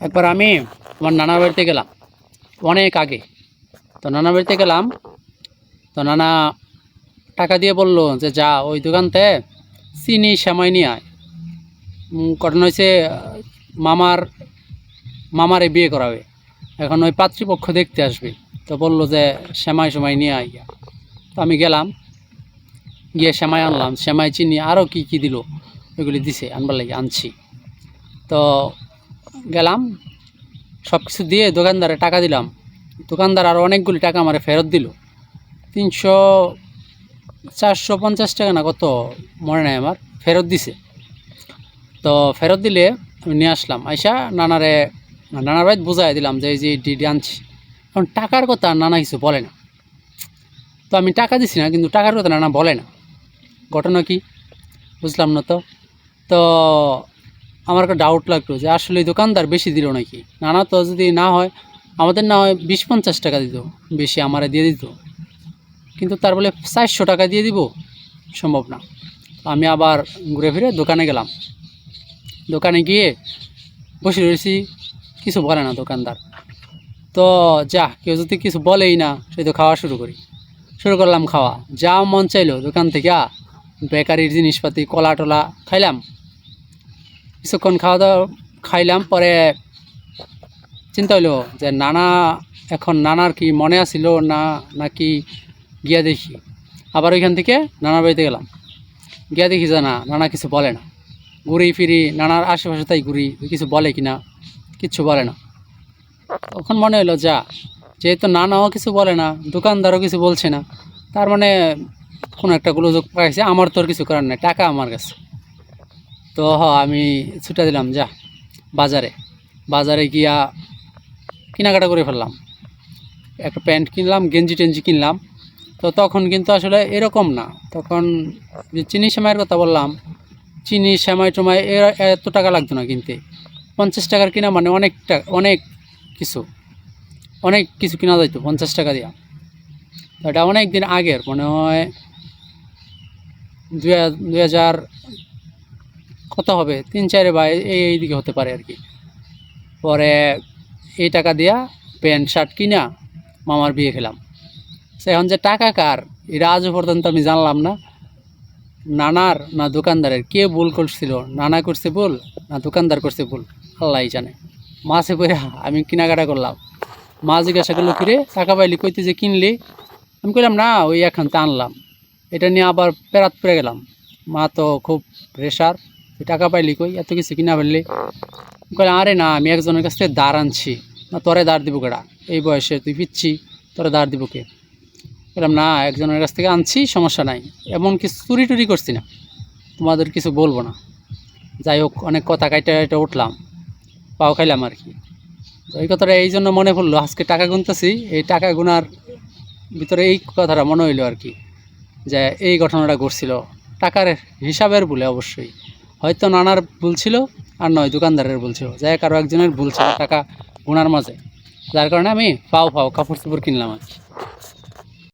একবার আমি আমার নানার বাড়িতে গেলাম অনেক আগে। তো নানার বাড়িতে গেলাম, তো নানা টাকা দিয়ে বললো যে যা ওই দোকানতে চিনি সেমাই নিয়ে আয়। ঘটনা হয়েছে মামার মামারে বিয়ে করাবে, এখন ওই পাত্রীপক্ষ দেখতে আসবে। তো বললো যে সেমাই সেমাই নিয়ে আইয়া। তো আমি গেলাম, গিয়ে সেমাই আনলাম, সেমাই চিনি আরও কি কি দিল ওইগুলি দিছে আনবার লাগে, আনছি। তো গেলাম, সব কিছু দিয়ে দোকানদারে টাকা দিলাম। দোকানদার আরও অনেকগুলি টাকা আমার ফেরত দিল, 300-450 টাকা না কত মনে নেই আমার, ফেরত দিছে। তো ফেরত দিলে আমি নিয়ে আসলাম, আইসা নানার বাড়িতে বুঝাই দিলাম যে এই যে ডিডি আনছি। এখন টাকার কথা নানা কিছু বলে না। তো আমি টাকা দিছি না, কিন্তু টাকার কথা নানা বলে না। ঘটনা কি বুঝলাম না। তো আমার একটা ডাউট লাগলো যে আসলে দোকানদার বেশি দিল নাকি। নানা তো যদি না হয় আমাদের না হয় 20-50 টাকা দিত, বেশি আমারে দিয়ে দিত, কিন্তু তার বলে 400 টাকা দিয়ে দিব, সম্ভব না। আমি আবার ঘুরে ফিরে দোকানে গেলাম। দোকানে গিয়ে বসে রয়েছি, কিছু বলে না দোকানদার। তো যা, কেউ যদি কিছু বলেই না, সেই তো খাওয়া শুরু করলাম খাওয়া। যা মন চাইলো দোকান থেকে বেকারির জিনিসপাতি, কলা টলা খাইলাম। কিছুক্ষণ খাওয়া দাওয়া খাইলাম, পরে চিন্তা হইলো যে নানার কি মনে আসিল না নাকি গিয়া দেখি। আবার ওইখান থেকে নানার বাড়িতে গেলাম, গিয়া দেখি যে নানা কিছু বলে না। ঘুরি ফিরি নানার আশেপাশে, তাই ঘুরি, কিছু বলে কি না, কিচ্ছু বলে না। তখন মনে হলো যা, যেহেতু নানাও কিছু বলে না, দোকানদারও কিছু বলছে না, তার মানে কোনো একটা গোলযোগ পাইছে। আমার তোর কিছু করার নেই, টাকা আমার কাছে। তো আমি ছুটে দিলাম যা বাজারে গিয়া কেনাকাটা করে ফেললাম। একটা প্যান্ট কিনলাম, গেঞ্জি টেঞ্জি কিনলাম। তো তখন কিন্তু আসলে এরকম না, তখন যে চিনি সেমাইয়ের কথা বললাম, চিনি সেমাই টেমাই এত টাকা লাগতো না কিনতে। 50 টাকার কিনা মানে অনেক কিছু কিনা যাইতো 50 টাকা দিয়া। তো এটা অনেক দিন আগের, মনে হয় 2000 কত হবে, 3-4 বা এইদিকে হতে পারে আর কি। পরে এই টাকা দিয়া প্যান্ট শার্ট কিনা মামার বিয়ে খেলাম। এখন যে টাকা কার, এটা আজও পর্যন্ত আমি জানলাম না। নানার না দোকানদারের, কে ভুল করছিল, নানা করছে ভুল না দোকানদার করছে ভুল, আল্লাহই জানে। মাছে পরে আমি কেনাকাটা করলাম। মা জিজ্ঞাসা করলো কিরে টাকা পাইলি কইতে, যে কিনলি? আমি কইলাম না, ওই এখন তা আনলাম। এটা নিয়ে আবার পেরাত পড়ে গেলাম। মা তো খুব প্রেশার, টাকা পাইলি কই, এত কিছু কিনা ফেললি? কইলাম আরে না, আমি একজনের কাছ থেকে ধার আনছি। না তোরে ধার দিব কেডা, এই বয়সে তুই পিচ্ছি, তোরে ধার দিব কে? বললাম না, একজনের কাছ থেকে আনছি, সমস্যা নাই, এমন কিছু চুরি টুরি করছি না, তোমাদের কিছু বলবো না। যাই হোক, অনেক কথা কাইটা উঠলাম, পাও খাইলাম আর কি। তো এই কথাটা এই জন্য মনে পড়লো, আজকে টাকা গুনতেছি, এই টাকা গুনার ভিতরে এই কথাটা মনে হইলো আর কি, যে এই ঘটনাটা ঘটছিল টাকার হিসাবের ভুলে। অবশ্যই হয়তো নানার ভুল ছিল, আর নয় দোকানদারের ভুল ছিল, যাই কারো একজনের ভুল ছিল টাকা গুনার মাঝে, যার কারণে আমি পাও কাপড় চোপড় কিনলাম আর কি।